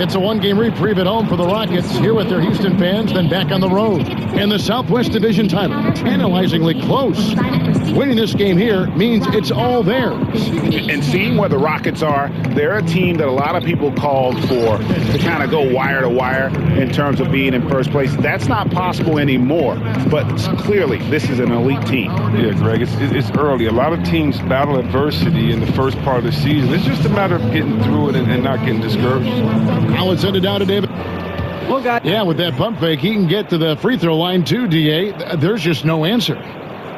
It's a one-game reprieve at home for the Rockets, here with their Houston fans, then back on the road. And the Southwest Division title, tantalizingly close. Winning this game here means it's all theirs. And seeing where the Rockets are, they're a team that a lot of people called for to kind of go wire to wire in terms of being in first place. That's not possible anymore, but clearly this is an elite team. Yeah, Greg, it's early. A lot of teams battle adversity in the first part of the season. It's just a matter of getting through it and not getting discouraged. Now let's send it down to David. Yeah, with that pump fake, he can get to the free throw line too, D.A. There's just no answer.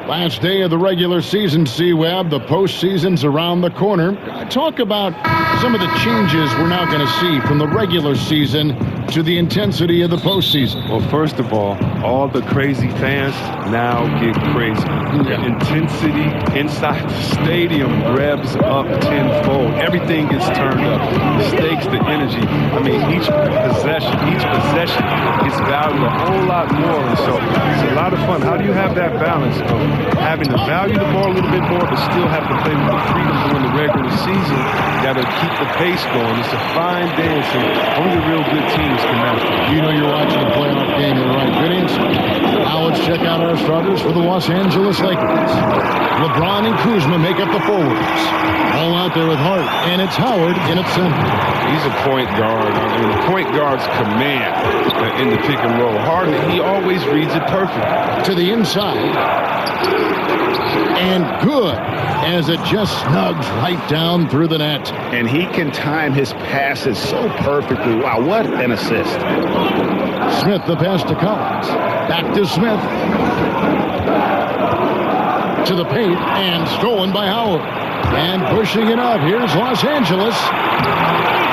Last day of the regular season, C-Web. The postseason's around the corner. Talk about some of the changes we're now going to see from the regular season to the intensity of the postseason. Well, first of all the crazy fans now get crazy. The intensity inside the stadium revs up tenfold. Everything gets turned up. The stakes, the energy. I mean, each possession is valued a whole lot more. And so it's a lot of fun. How do you have that balance of having to value the ball a little bit more, but still have to play with the freedom during the regular season that'll keep the pace going? It's a fine dance, and only real good teams can master it. You know you're watching a playoff game. You're right. Good answer. Now let's check out our starters for the Los Angeles Lakers. LeBron and Kuzma make up the forwards. All out there with Hart, and it's Howard in at center. He's a point guard. I mean, the point guard's command in the pick and roll. Harden, he always reads it perfect. To the inside. And good, as it just snugs right down through the net. And he can time his passes so perfectly. Wow, what an assist. Smith, the pass to Collins. Back to Smith. To the paint, and stolen by Howard. And pushing it up. Here's Los Angeles.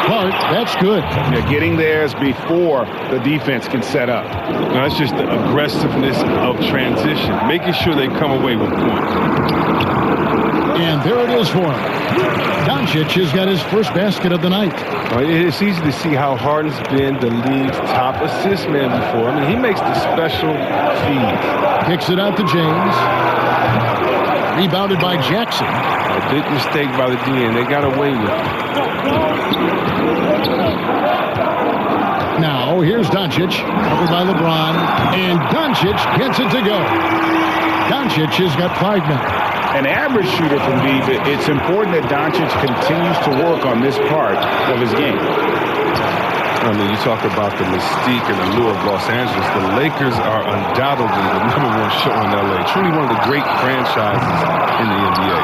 Hart, that's good. Yeah, getting theirs before the defense can set up. Now, that's just the aggressiveness of transition, making sure they come away with points. And there it is for him. Doncic has got his first basket of the night. It's easy to see how Harden's been the league's top assist man before. I mean, he makes the special feeds. Kicks it out to James. Rebounded by Jackson. A big mistake by the DN. They got away with it. Now, here's Doncic, covered by LeBron, and Doncic gets it to go. Doncic has got 5 now. An average shooter from deep, it's important that Doncic continues to work on this part of his game. I mean, you talk about the mystique and allure of Los Angeles. The Lakers are undoubtedly the #1 show in L.A. Truly one of the great franchises in the NBA.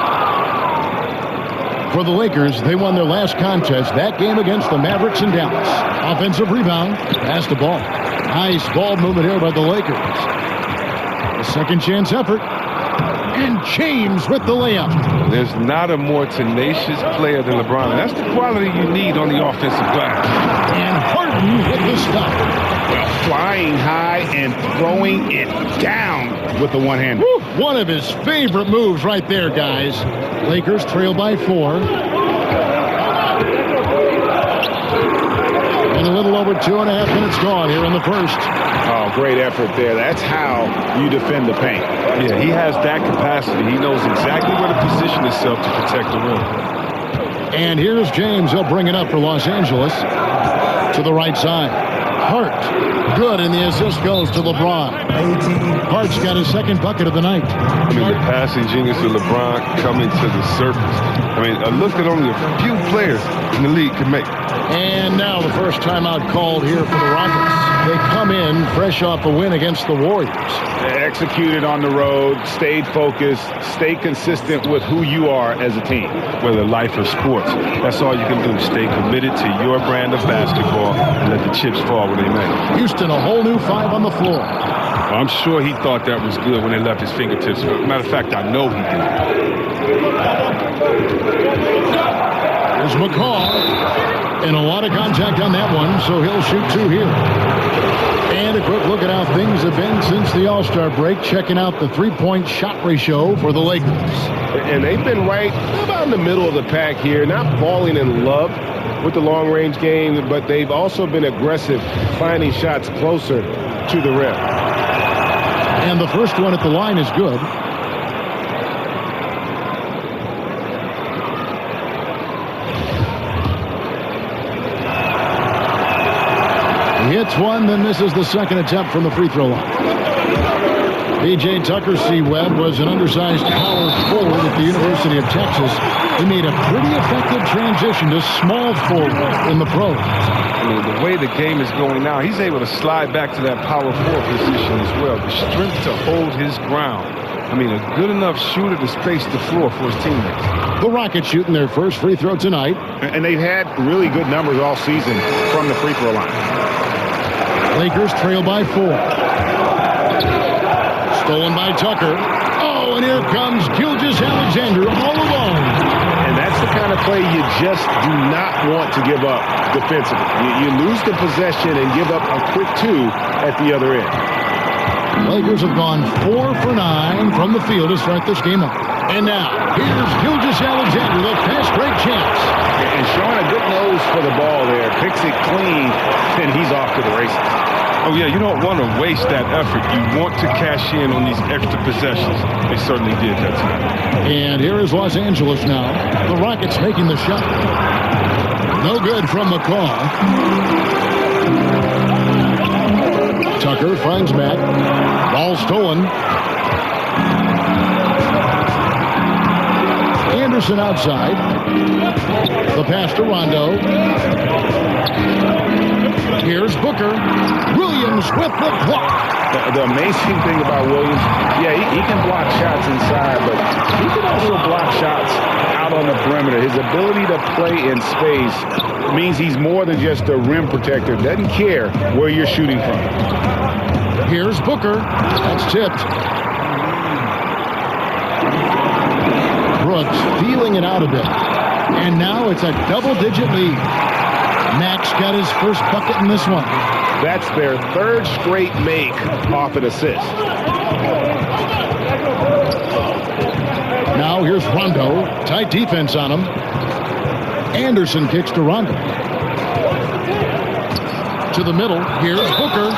For the Lakers, they won their last contest, that game against the Mavericks in Dallas. Offensive rebound, pass the ball. Nice ball movement here by the Lakers. A second chance effort. And James with the layup. There's not a more tenacious player than LeBron. That's the quality you need on the offensive glass. And Harden with the stop. Well, flying high and throwing it down with the one hand. One of his favorite moves right there, guys. Lakers trail by 4. And a little over 2.5 minutes gone here in the first. Oh, great effort there. That's how you defend the paint. Yeah, he has that capacity. He knows exactly where to position himself to protect the rim. And here's James. He'll bring it up for Los Angeles to the right side. Hart, good, and the assist goes to LeBron. Hart's got his second bucket of the night. I mean, the passing genius of LeBron coming to the surface. I mean, a look that only a few players in the league can make. And now the first timeout called here for the Rockets. They come in fresh off a win against the Warriors. They executed on the road, stayed focused, stay consistent with who you are as a team. Whether life or sports, that's all you can do. Stay committed to your brand of basketball and let the chips fall where they may. Houston, a whole new 5 on the floor. Well, I'm sure he thought that was good when they left his fingertips. Matter of fact, I know he did. There's McCaw. And a lot of contact on that one, so he'll shoot 2 here. And a quick look at how things have been since the All-Star break, checking out the 3-point shot ratio for the Lakers. And they've been right about in the middle of the pack here, not falling in love with the long-range game, but they've also been aggressive, finding shots closer to the rim. And the first one at the line is good. Hits one, then misses the second attempt from the free throw line. P.J. Tucker C-Webb was an undersized power forward at the University of Texas. He made a pretty effective transition to small forward in the pros. I mean, the way the game is going now, he's able to slide back to that power forward position as well. The strength to hold his ground. I mean, a good enough shooter to space the floor for his teammates. The Rockets shooting their first free throw tonight. And they've had really good numbers all season from the free throw line. Lakers trail by 4. Stolen by Tucker. Oh, and here comes Gilgeous-Alexander all alone. And that's the kind of play you just do not want to give up defensively. You lose the possession and give up a quick 2 at the other end. Lakers have gone 4 for 9 from the field to start this game up. And now, here's Gilgeous-Alexander, the fast break chance. And showing a good nose for the ball there. Picks it clean, and he's off to the races. Oh, yeah, you don't want to waste that effort. You want to cash in on these extra possessions. They certainly did that tonight. And here is Los Angeles now. The Rockets making the shot. No good from McCaw. Tucker finds Matt. Ball stolen. Anderson outside. The pass to Rondo. Here's Booker. Williams with the block. The amazing thing about Williams, yeah, he can block shots inside, but he can also block shots out on the perimeter. His ability to play in space means he's more than just a rim protector. Doesn't care where you're shooting from. Here's Booker. That's tipped. Brooks feeling it out a bit. And now it's a double-digit lead. Max got his first bucket in this one. That's their third straight make off an assist. Now here's Rondo. Tight defense on him. Anderson kicks to Rondo. To the middle. Here's Booker.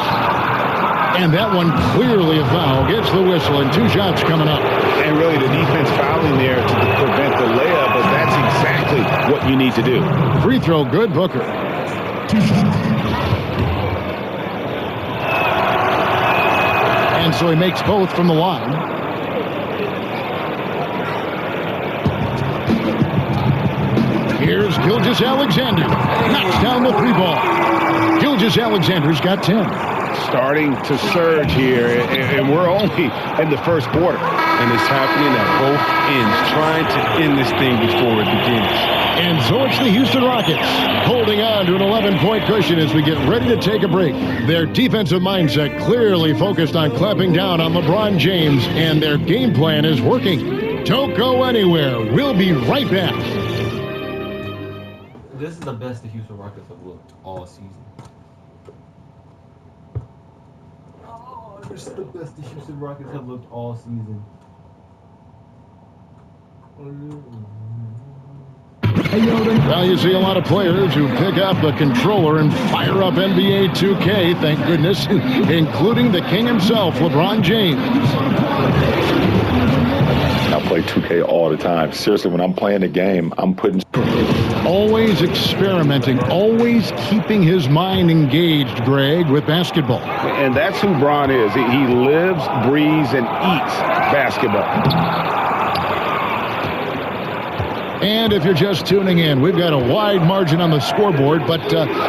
And that one clearly a foul. Gets the whistle and 2 shots coming up. And really the defense fouling there to prevent the layup, but that's exactly what you need to do. Free throw good, Booker. And so he makes both from the line. Here's Gilgeous-Alexander. Knocks down the 3-ball. Gilgeous-Alexander's got 10. Starting to surge here, and we're only in the first quarter. And it's happening at both ends, trying to end this thing before it begins. And so it's the Houston Rockets holding on to an 11-point cushion as we get ready to take a break. Their defensive mindset clearly focused on clamping down on LeBron James, and their game plan is working. Don't go anywhere. We'll be right back. This is the best the Houston Rockets have looked all season. This is the best the Houston Rockets have looked all season. Well, you see a lot of players who pick up the controller and fire up NBA 2K, thank goodness, including the king himself, LeBron James. I play 2K all the time. Seriously, when I'm playing the game, I'm putting... Always experimenting, always keeping his mind engaged, Greg, with basketball. And that's who Bron is. He lives, breathes, and eats basketball. And if you're just tuning in, we've got a wide margin on the scoreboard, but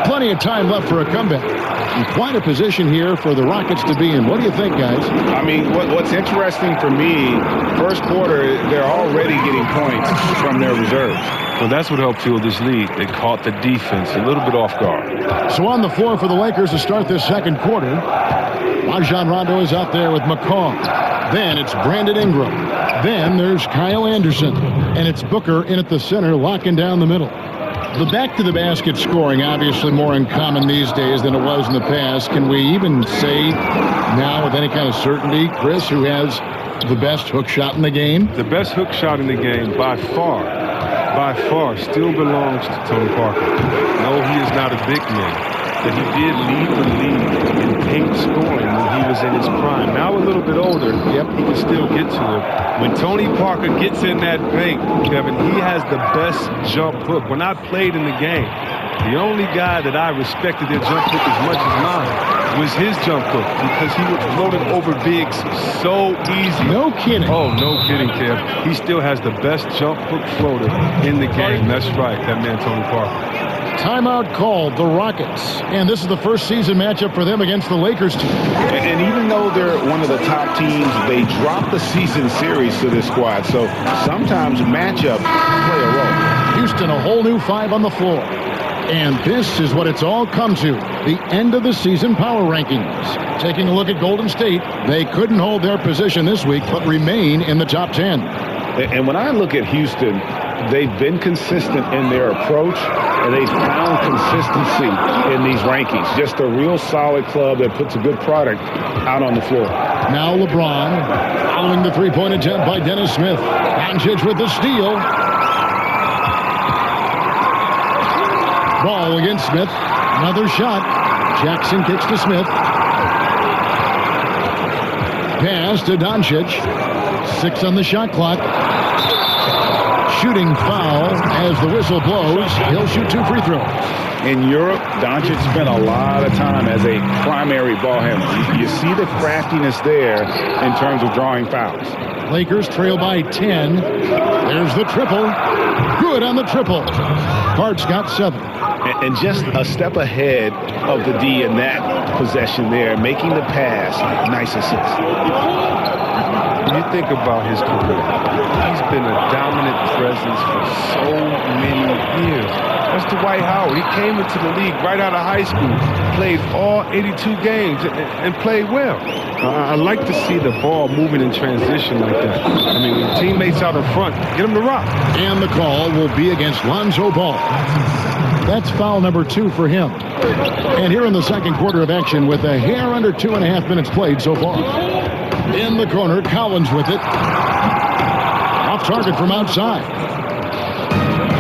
plenty of time left for a comeback. And quite a position here for the Rockets to be in. What do you think, guys? I mean, what's interesting for me, first quarter, they're already getting points from their reserves. Well, that's what helped fuel this lead. They caught the defense a little bit off guard. So on the floor for the Lakers to start this second quarter, Rajon Rondo is out there with McCaw. Then it's Brandon Ingram. Then there's Kyle Anderson. And it's Booker in at the center, locking down the middle. The back-to-the-basket scoring, obviously more uncommon these days than it was in the past. Can we even say now with any kind of certainty, Chris, who has the best hook shot in the game? The best hook shot in the game by far, still belongs to Tony Parker. No, he is not a big man, that he did lead the league in paint scoring when he was in his prime. Now a little bit older, he can still get to it. When Tony Parker gets in that paint, Kevin, he has the best jump hook. When I played in the game, the only guy that I respected their jump hook as much as mine was his jump hook because he was floating over bigs so easy. No kidding. Oh, no kidding, Kev. He still has the best jump hook floater in the game. That's right, that man Tony Parker. Timeout called, the Rockets. And this is the first season matchup for them against the Lakers team. And even though they're one of the top teams, they drop the season series to this squad. So sometimes matchups play a role. Houston, a whole new 5 on the floor. And this is what it's all come to, the end of the season power rankings. Taking a look at Golden State, they couldn't hold their position this week, but remain in the top 10. And when I look at Houston, they've been consistent in their approach, and they've found consistency in these rankings. Just a real solid club that puts a good product out on the floor. Now LeBron, following the three-point attempt by Dennis Smith. Doncic with the steal. Ball against Smith. Another shot. Jackson kicks to Smith. Pass to Doncic. 6 on the shot clock. Shooting foul as the whistle blows. He'll shoot 2 free throws. In Europe, Doncic spent a lot of time as a primary ball handler. You see the craftiness there in terms of drawing fouls. Lakers trail by 10. There's the triple. Good on the triple. Hart's got 7. And just a step ahead of the D in that possession there, making the pass. Nice assist. When you think about his career, he's been a dominant presence for so many years. That's Dwight Howard. He came into the league right out of high school, played all 82 games, and played well. I like to see the ball moving in transition like that. I mean, when teammates out in front, get them to rock. And the call will be against Lonzo Ball. That's foul number 2 for him. And here in the second quarter of action with a hair under 2.5 minutes played so far. In the corner, Collins with it. Off target from outside.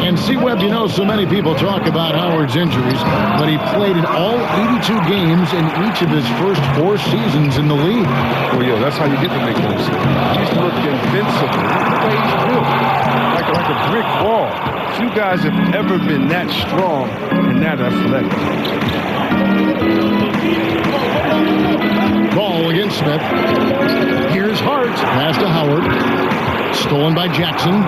And C-Webb, you know, so many people talk about Howard's injuries, but he played in all 82 games in each of his first 4 seasons in the league. Well, yeah, that's how you get to make those. He's looked invincible. The way he's built, like a brick wall. Few guys have ever been that strong and that athletic. Ball against Smith. Here's Hart. Pass to Howard. Stolen by Jackson.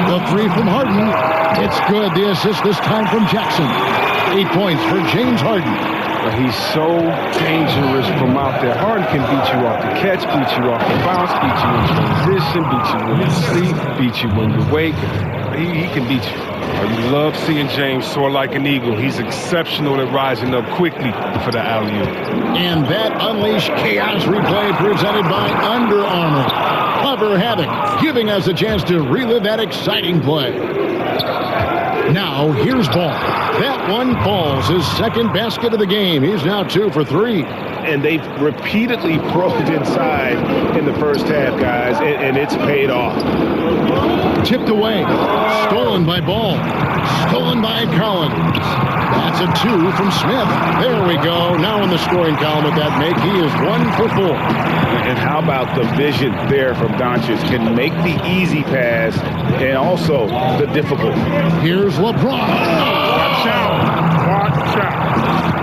The 3 from Harden. It's good. The assist this time from Jackson. 8 points for James Harden. He's so dangerous from out there. Harden can beat you off the catch, beat you off the bounce, beat you in transition, beat you when you sleep, beat you when you wake. He can beat you. You love seeing James soar like an eagle. He's exceptional at rising up quickly for the alley-oop. And that Unleash Chaos replay presented by Under Armour. Clever Havoc, giving us a chance to relive that exciting play. Now, here's Ball. That one falls, his second basket of the game. He's now 2 for 3. And they've repeatedly probed inside in the first half, guys, and it's paid off. Tipped away. Stolen by Ball. Stolen by Collins. That's a 2 from Smith. There we go. Now in the scoring column with that make, he is 1 for 4. And how about the vision there from Doncic? Can make the easy pass and also the difficult. Here's LeBron. Watch out. Watch out.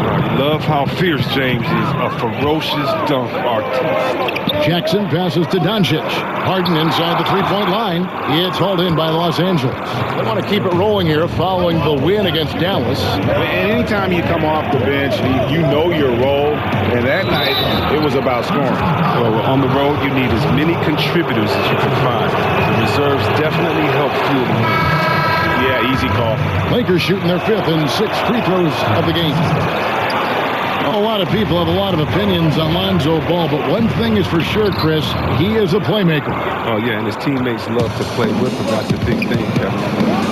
I love how fierce James is, a ferocious dunk artist. Jackson passes to Doncic. Harden inside the three-point line. It's hauled in by Los Angeles. They want to keep it rolling here following the win against Dallas. And anytime you come off the bench, you know your role. And that night, it was about scoring. Well, on the road, you need as many contributors as you can find. The reserves definitely help fuel the win. Yeah, easy call. Lakers shooting their 5th and 6th free throws of the game. A lot of people have a lot of opinions on Lonzo Ball, but one thing is for sure, Chris, he is a playmaker. Oh, yeah, and his teammates love to play with him. That's a big thing, Kevin.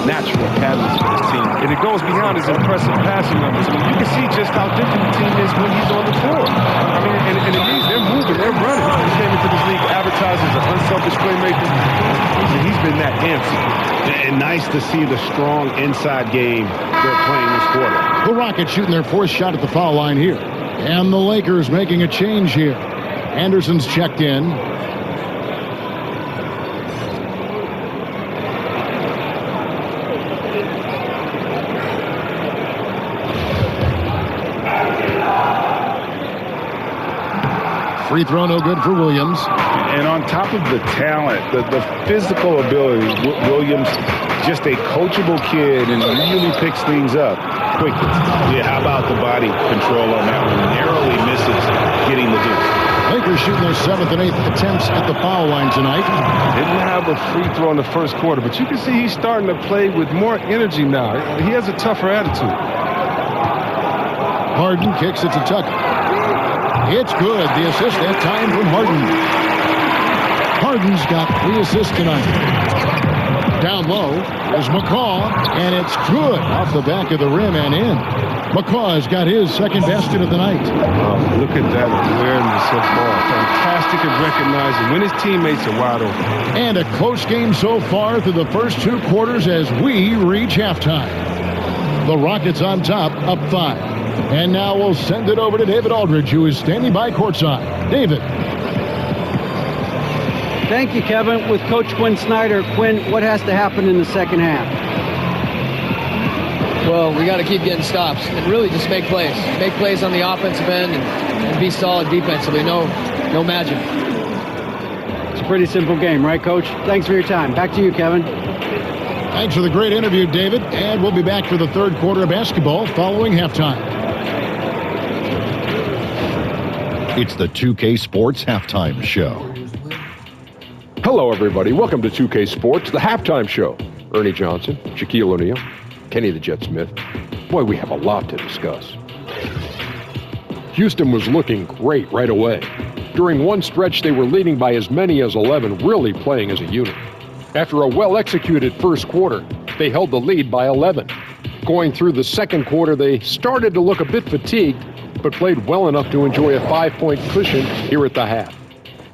Natural catalyst for his team. And it goes beyond his impressive passing numbers. I mean, you can see just how different the team is when he's on the floor. I mean, and it means they're moving, they're running. He came into this league advertised as an unselfish playmaker, and he's been that answer. And nice to see the strong inside game they're playing this quarter. The Rockets shooting their fourth shot at the foul line here. And the Lakers making a change here. Anderson's checked in. Free throw no good for Williams. And on top of the talent, the physical ability, Williams, just a coachable kid and really picks things up quickly. Yeah, how about the body control on that one? Narrowly misses getting the deuce. Lakers shooting their 7th and 8th attempts at the foul line tonight. Didn't have a free throw in the first quarter, but you can see he's starting to play with more energy now. He has a tougher attitude. Harden kicks it to Tucker. It's good. The assist that time from Harden. Harden's got 3 assists tonight. Down low is McCaw, and it's good off the back of the rim and in. McCaw's got his second basket of the night. Look at that awareness of ball. Fantastic at recognizing when his teammates are wide open. And a close game so far through the first 2 quarters as we reach halftime. The Rockets on top, up 5. And now we'll send it over to David Aldridge, who is standing by courtside. David. Thank you, Kevin. With Coach Quinn Snyder. Quinn, what has to happen in the second half? Well, we got to keep getting stops and really just make plays. Make plays on the offensive end and be solid defensively. No magic. It's a pretty simple game, right, Coach? Thanks for your time. Back to you, Kevin. Thanks for the great interview, David. And we'll be back for the third quarter of basketball following halftime. It's the 2K Sports Halftime Show. Hello, everybody. Welcome to 2K Sports, the halftime show. Ernie Johnson, Shaquille O'Neal, Kenny the Jet Smith. Boy, we have a lot to discuss. Houston was looking great right away. During one stretch, they were leading by as many as 11, really playing as a unit. After a well-executed first quarter, they held the lead by 11. Going through the second quarter, they started to look a bit fatigued, but played well enough to enjoy a 5-point cushion here at the half.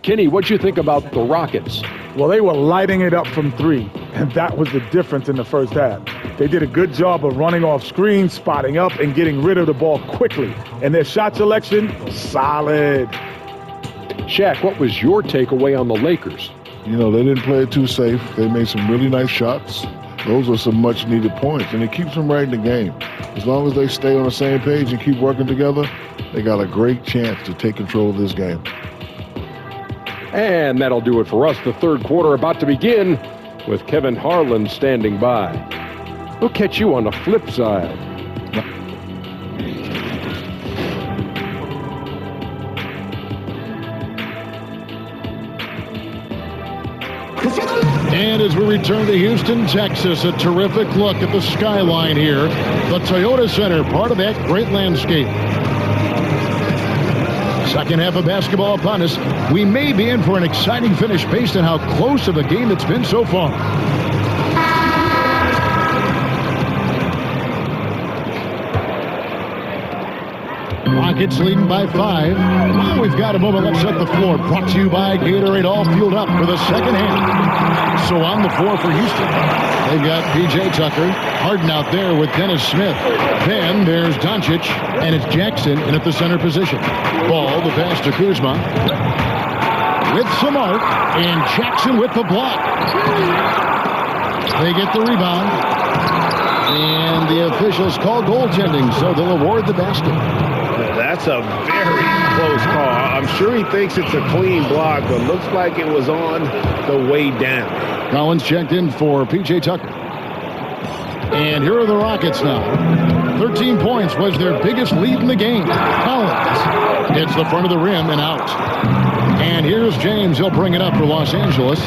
Kenny, what'd you think about the Rockets? Well, they were lighting it up from 3, and that was the difference in the first half. They did a good job of running off screens, spotting up, and getting rid of the ball quickly. And their shot selection, solid. Shaq, what was your takeaway on the Lakers? You know, they didn't play it too safe. They made some really nice shots. Those are some much-needed points, and it keeps them right in the game. As long as they stay on the same page and keep working together, they got a great chance to take control of this game. And that'll do it for us. The third quarter about to begin with Kevin Harlan standing by. We'll catch you on the flip side. And as we return to Houston, Texas, a terrific look at the skyline here. The Toyota Center, part of that great landscape. Second half of basketball upon us. We may be in for an exciting finish based on how close of a game it's been so far. Rockets leading by 5. Now we've got a moment. Let's set the floor. Brought to you by Gatorade, all fueled up for the second half. So on the floor for Houston, they've got P.J. Tucker, Harden out there with Dennis Smith. Then there's Doncic, and it's Jackson in at the center position. Ball, the pass to Kuzma. With Smart, and Jackson with the block. They get the rebound. And the officials call goaltending, so they'll award the basket. That's a very close call. I'm sure he thinks it's a clean block, but looks like it was on the way down. Collins checked in for P.J. Tucker. And here are the Rockets now. 13 points was their biggest lead in the game. Collins hits the front of the rim and out. And here's James. He'll bring it up for Los Angeles.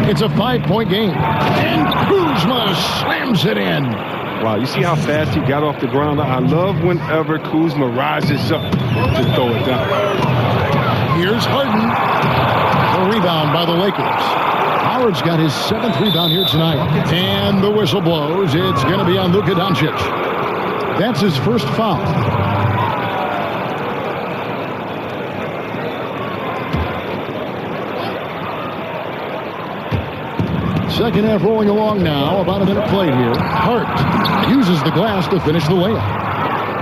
It's a 5-point game. And Kuzma slams it in. Wow, you see how fast he got off the ground? I love whenever Kuzma rises up to throw it down. Here's Harden. The rebound by the Lakers. Howard's got his 7th rebound here tonight. And the whistle blows. It's going to be on Luka Doncic. That's his first foul. Second half rolling along now. About a minute played here. Hart uses the glass to finish the layup.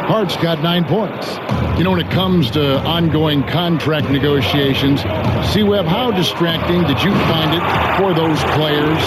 Hart's got 9 points. You know, when it comes to ongoing contract negotiations, C-Web, how distracting did you find it for those players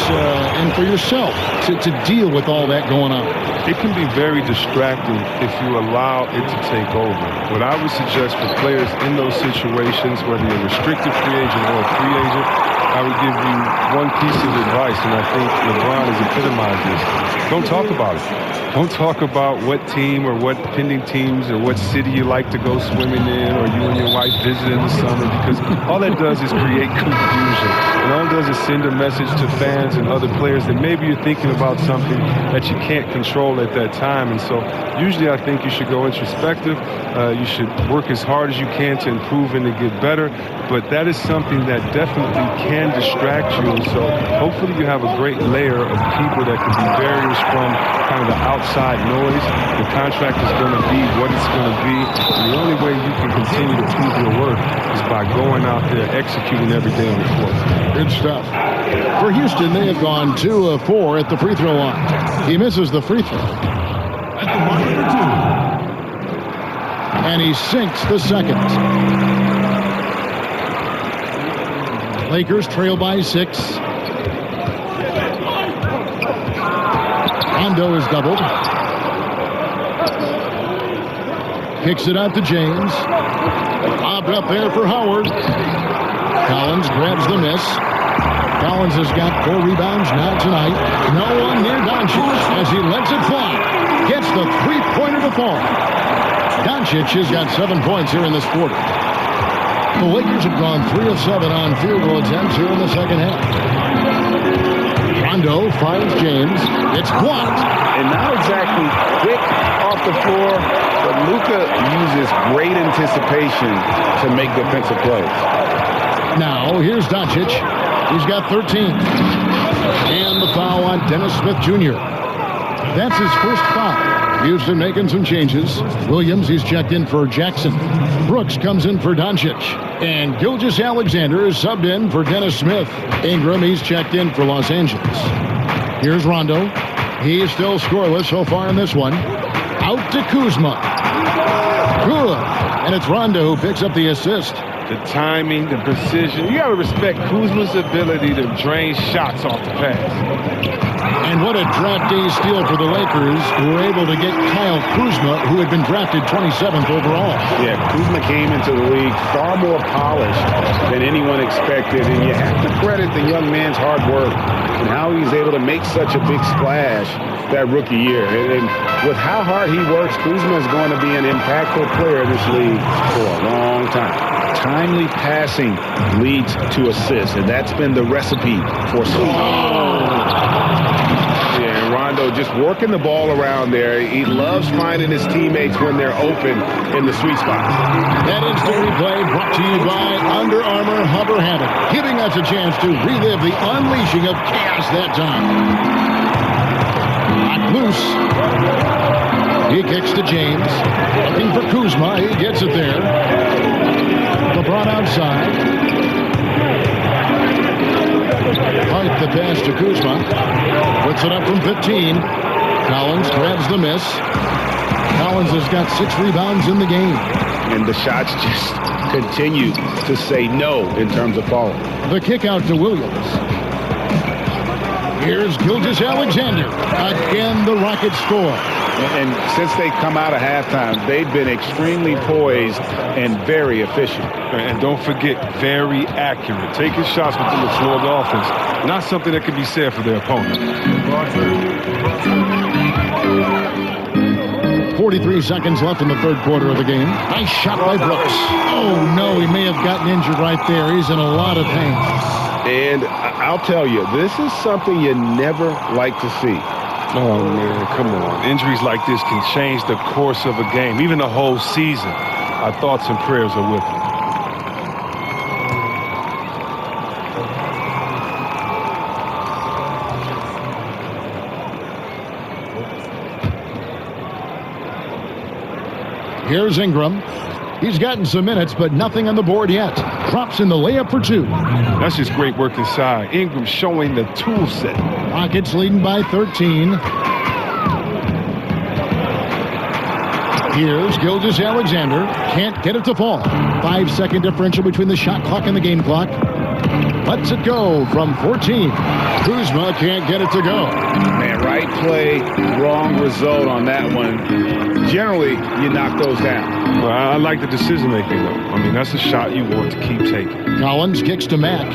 and for yourself to deal with all that going on? It can be very distracting if you allow it to take over. What I would suggest for players in those situations, whether you're a restricted free agent or a free agent, I would give you one piece of advice, and I think LeBron has epitomized this. Don't talk about it. Don't talk about what team or what pending teams or what city you like to go swimming in or you and your wife visit in the summer, because all that does is create confusion. And all it does is send a message to fans and other players that maybe you're thinking about something that you can't control at that time. And so usually I think you should go introspective. You should work as hard as you can to improve and to get better. But that is something that definitely can distract you. And so hopefully you have a great layer of people that can be barriers from kind of the outside noise. The contract is going to be what it's going to be. And the only way you can continue to prove your worth is by going out there, executing every day on the court. Good stuff. For Houston, they have gone 2 of 4 at the free throw line. He misses the free throw. At the line for 2. And he sinks the second. Lakers trail by 6. Rondo is doubled. Kicks it out to James. Lobbed up there for Howard. Collins grabs the miss. Collins has got 4 rebounds now tonight. No one near Doncic as he lets it fly. Gets the three-pointer to fall. Doncic has got 7 points here in this quarter. The Lakers have gone 3 of 7 on field goal attempts here in the second half. Rondo finds James. It's blocked. And not exactly quick off the floor, but Luka uses great anticipation to make defensive plays. Now, here's Doncic. He's got 13. And the foul on Dennis Smith Jr. That's his first foul. Houston making some changes. Williams, he's checked in for Jackson. Brooks comes in for Doncic. And Gilgeous-Alexander is subbed in for Dennis Smith. Ingram, he's checked in for Los Angeles. Here's Rondo. He's still scoreless so far in this one. Out to Kuzma. Good. And it's Rondo who picks up the assist. The timing, the precision. You got to respect Kuzma's ability to drain shots off the pass. And what a draft day steal for the Lakers, who were able to get Kyle Kuzma, who had been drafted 27th overall. Yeah, Kuzma came into the league far more polished than anyone expected, and you have to credit the young man's hard work and how he's able to make such a big splash that rookie year. And with how hard he works, Kuzma is going to be an impactful player in this league for a long time. Timely passing leads to assists, and that's been the recipe for Yeah, Rondo just working the ball around there. He loves finding his teammates when they're open in the sweet spot. That instant replay brought to you by Under Armour Hover Habit, giving us a chance to relive the unleashing of chaos that time. Knocked loose. He kicks to James. Looking for Kuzma. He gets it there. LeBron outside. Hart the pass to Kuzma. Puts it up from 15. Collins grabs the miss. Collins has got 6 rebounds in the game. And the shots just continue to say no in terms of falling. The kick out to Williams. Here's Gilgeous-Alexander. Again, the Rockets score. And since they come out of halftime, they've been extremely poised and very efficient. And don't forget, very accurate. Taking shots within the floor of the offense. Not something that can be said for their opponent. 43 seconds left in the third quarter of the game. Nice shot by Brooks. Oh, no, he may have gotten injured right there. He's in a lot of pain. And I'll tell you, this is something you never like to see. Oh, man, come on. Injuries like this can change the course of a game, even the whole season. Our thoughts and prayers are with him. Here's Ingram. He's gotten some minutes, but nothing on the board yet. Drops in the layup for 2. That's just great work inside. Ingram showing the tool set. Rockets leading by 13. Here's Gilgeous-Alexander. Can't get it to fall. 5-second differential between the shot clock and the game clock. Lets it go from 14. Kuzma can't get it to go. Man, right play, wrong result on that one. Generally, you knock those down. Well, I like the decision making, though. I mean, that's a shot you want to keep taking. Collins kicks to Mack.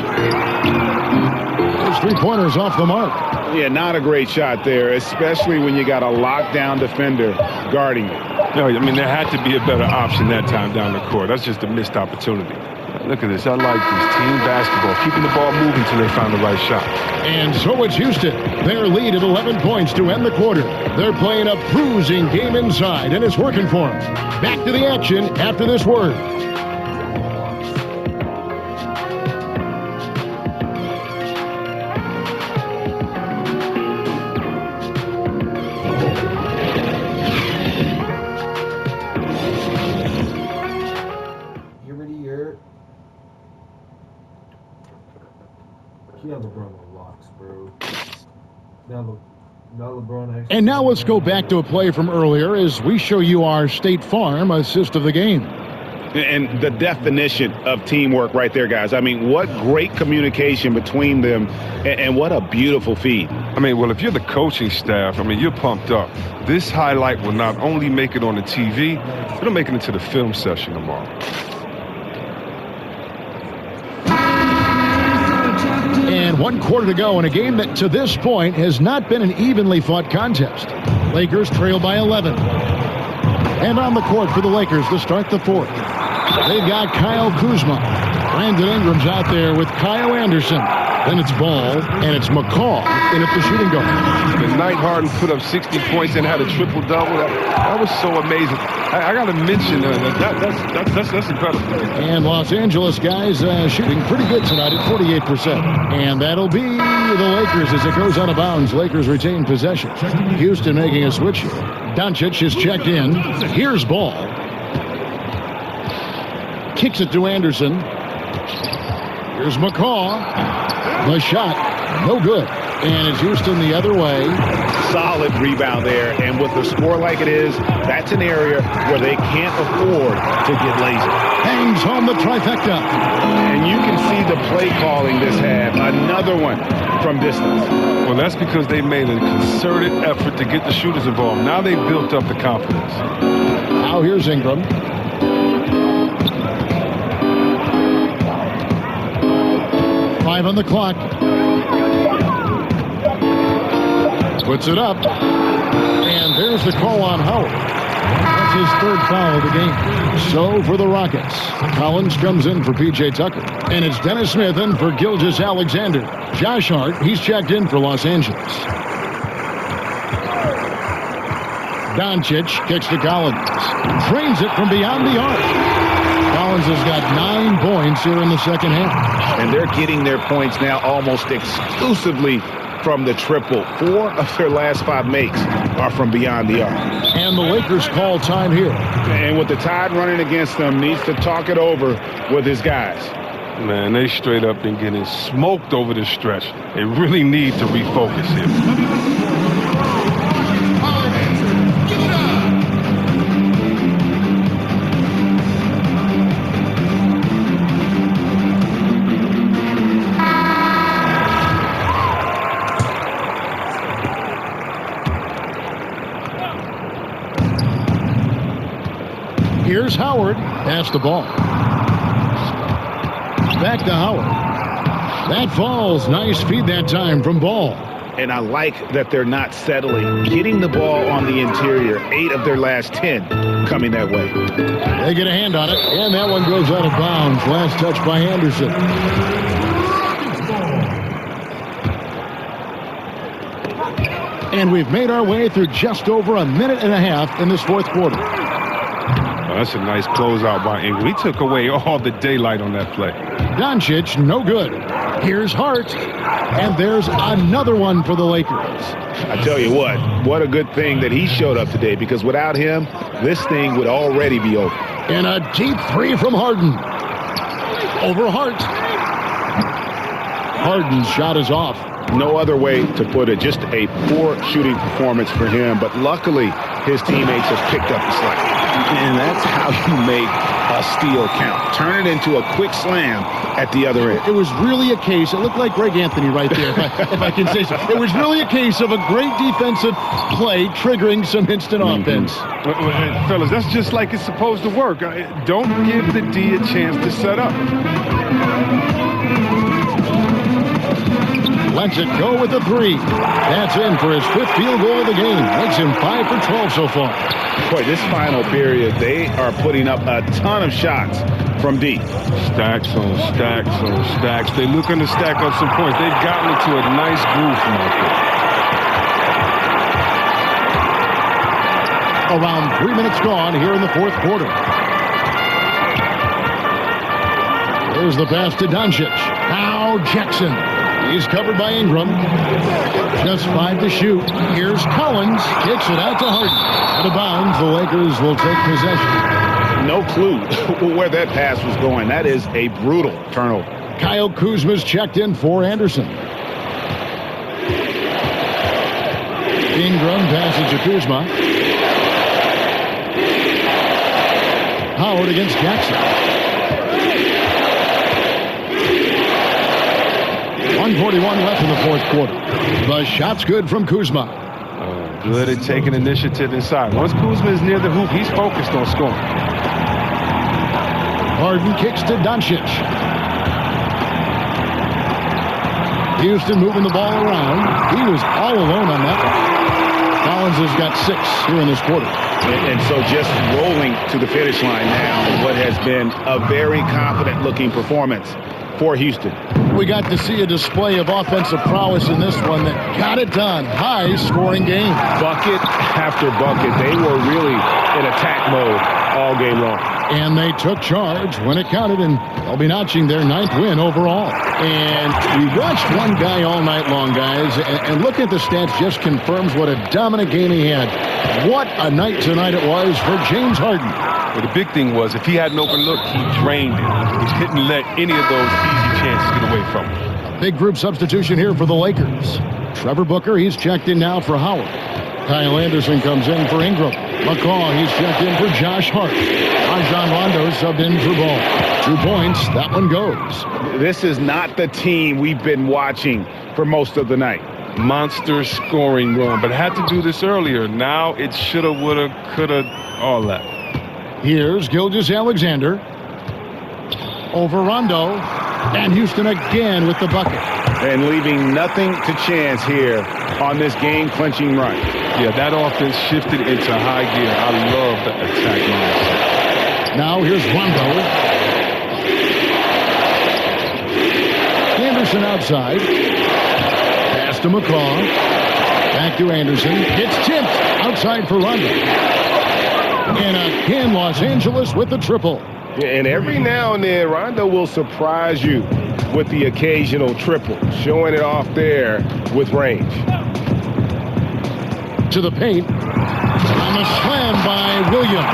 His 3-pointers off the mark. Yeah, not a great shot there, especially when you got a lockdown defender guarding you. No, I mean, there had to be a better option that time down the court. That's just a missed opportunity. Look at this. I like this. Team basketball. Keeping the ball moving until they find the right shot. And so it's Houston. Their lead at 11 points to end the quarter. They're playing a bruising game inside, and it's working for them. Back to the action after this word. And now let's go back to a play from earlier as we show you our State Farm assist of the game. And the definition of teamwork right there, guys. I mean, what great communication between them, and what a beautiful feed. I mean, well, if you're the coaching staff, I mean, you're pumped up. This highlight will not only make it on the TV, it'll make it into the film session tomorrow. And 1 quarter to go in a game that to this point has not been an evenly fought contest. Lakers trail by 11. And on the court for the Lakers to start the 4th. They've got Kyle Kuzma. Brandon Ingram's out there with Kyle Anderson. Then it's Ball, and it's McCaw in at the shooting guard. The night Harden put up 60 points and had a triple-double. That was so amazing. I got to mention that's incredible. And Los Angeles guys shooting pretty good tonight at 48%. And that'll be the Lakers as it goes out of bounds. Lakers retain possession. Houston making a switch here. Doncic is checked in. Here's Ball. Kicks it to Anderson. Here's McCaw. The shot, no good. And it's Houston the other way. Solid rebound there. And with the score like it is, that's an area where they can't afford to get lazy. Hangs home the trifecta. And you can see the play calling this had. Another one from distance. Well, that's because they made a concerted effort to get the shooters involved. Now they've built up the confidence. Now here's Ingram. On the clock. Puts it up. And there's the call on Howard. That's his 3rd foul of the game. So for the Rockets, Collins comes in for P.J. Tucker. And it's Dennis Smith in for Gilgeous-Alexander. Josh Hart, he's checked in for Los Angeles. Doncic kicks to Collins. Drains it from beyond the arc. Collins has got 9 points here in the second half. And they're getting their points now almost exclusively from the triple. 4 of their last 5 makes are from beyond the arc. And the Lakers call time here. And with the Tide running against them, needs to talk it over with his guys. Man, they straight up been getting smoked over this stretch. They really need to refocus here. Here's Howard. Pass the ball. Back to Howard. That falls. Nice feed that time from Ball. And I like that they're not settling. Getting the ball on the interior. 8 of their last 10 coming that way. They get a hand on it. And that one goes out of bounds. Last touch by Anderson. And we've made our way through just over a minute and a half in this 4th quarter. That's a nice closeout by Ingram. He took away all the daylight on that play. Doncic, no good. Here's Hart. And there's another one for the Lakers. I tell you what a good thing that he showed up today, because without him, this thing would already be over. And a deep three from Harden. Over Hart. Harden's shot is off. No other way to put it. Just a poor shooting performance for him. But luckily, his teammates have picked up the slack. And that's how you make a steal count. Turn it into a quick slam at the other end. It was really a case. It looked like Greg Anthony right there, if I can say so. It was really a case of a great defensive play triggering some instant offense. Fellas, that's just like it's supposed to work. Don't give the D a chance to set up. Lets it go with the three. That's in for his 5th field goal of the game. Makes him 5 for 12 so far. Boy, this final period, they are putting up a ton of shots from deep. Stacks on stacks on stacks. They're looking to stack up some points. They've gotten into a nice groove from out there. Around 3 minutes gone here in the 4th quarter. There's the pass to Doncic. Now Jackson. He's covered by Ingram. Just 5 to shoot. Here's Collins. Kicks it out to Harden. Out of bounds, the Lakers will take possession. No clue where that pass was going. That is a brutal turnover. Kyle Kuzma's checked in for Anderson. Ingram passes to Kuzma. Howard against Jackson. 1:41 left in the 4th quarter. The shot's good from Kuzma. Good at taking initiative inside. Once Kuzma is near the hoop, he's focused on scoring. Harden kicks to Doncic. Houston moving the ball around. He was all alone on that one. Collins has got 6 here in this quarter. And so just rolling to the finish line now in what has been a very confident-looking performance for Houston. We got to see a display of offensive prowess in this one that got it done. High-scoring game. Bucket after bucket. They were really in attack mode all game long. And they took charge when it counted, and they'll be notching their 9th win overall. And we watched one guy all night long, guys, and looking at the stats just confirms what a dominant game he had. What a night tonight it was for James Harden. Well, the big thing was if he had an open look, he drained it. He didn't let any of those easy chances get away from him. Big group substitution here for the Lakers. Trevor Booker, he's checked in now for Howard. Kyle Anderson comes in for Ingram. McCaw, he's checked in for Josh Hart. Rajon Rondo subbed in for Ball. 2 points, that one goes. This is not the team we've been watching for most of the night. Monster scoring run, but had to do this earlier. Now it shoulda, woulda, coulda, all that. Here's Gilgeous-Alexander. Over Rondo. And Houston again with the bucket. And leaving nothing to chance here on this game-clinching run. Yeah, that offense shifted into high gear. I love the attack mindset. Now here's Rondo. Anderson outside. Pass to McCaw. Back to Anderson. It's tipped outside for Rondo. And again, Los Angeles with the triple. And every now and then, Rondo will surprise you with the occasional triple, showing it off there with range. To the paint. On a slam by Williams.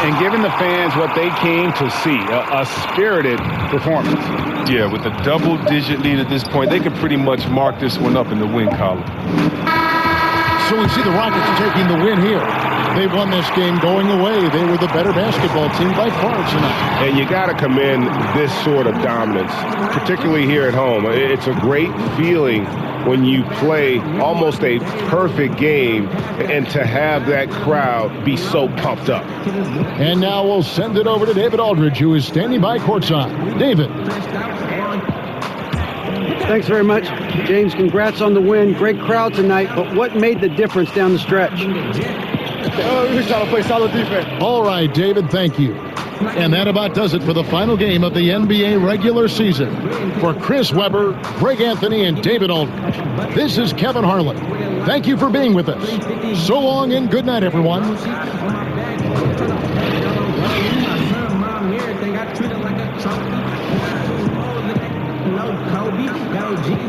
And giving the fans what they came to see, a spirited performance. Yeah, with a double-digit lead at this point, they can pretty much mark this one up in the win column. So we see the Rockets taking the win here. They won this game going away. They were the better basketball team by far tonight. And you got to commend this sort of dominance, particularly here at home. It's a great feeling when you play almost a perfect game and to have that crowd be so pumped up. And now we'll send it over to David Aldridge, who is standing by courtside. David. Thanks very much, James. Congrats on the win. Great crowd tonight, but what made the difference down the stretch? We was trying to play solid defense. All right, David, thank you. And that about does it for the final game of the NBA regular season. For Chris Webber, Greg Anthony, and David Aldridge, this is Kevin Harlan. Thank you for being with us. So long and good night, everyone. Cold I mean,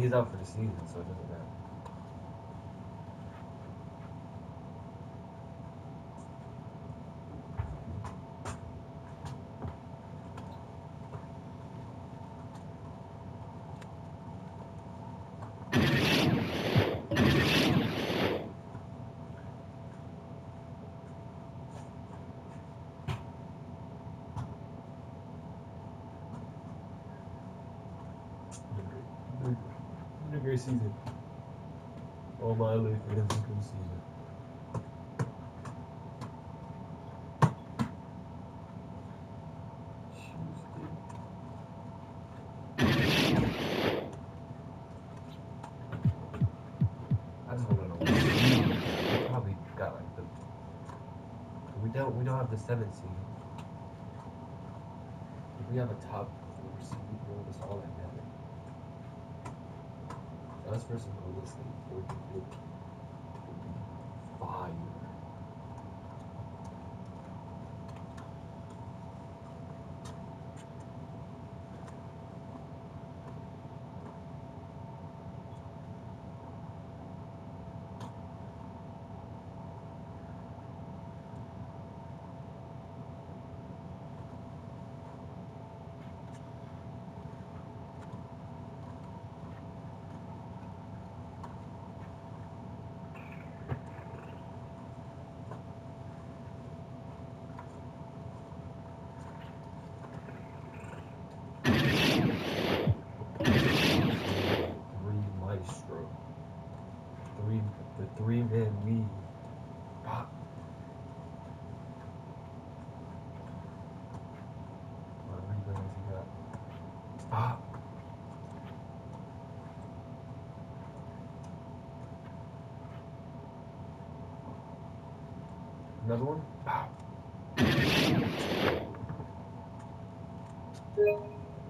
he's out for the season, so it doesn't matter. It's a great season. All my life, it has been a good season. I just want to know what we probably got like the we don't have the 7th seed. If we have a top 4 seed, bro, that's all that matters. Us versus Golden State would be fire. The 3-man lead. Pop. What rebounds he got? Pop. Another one? Pop.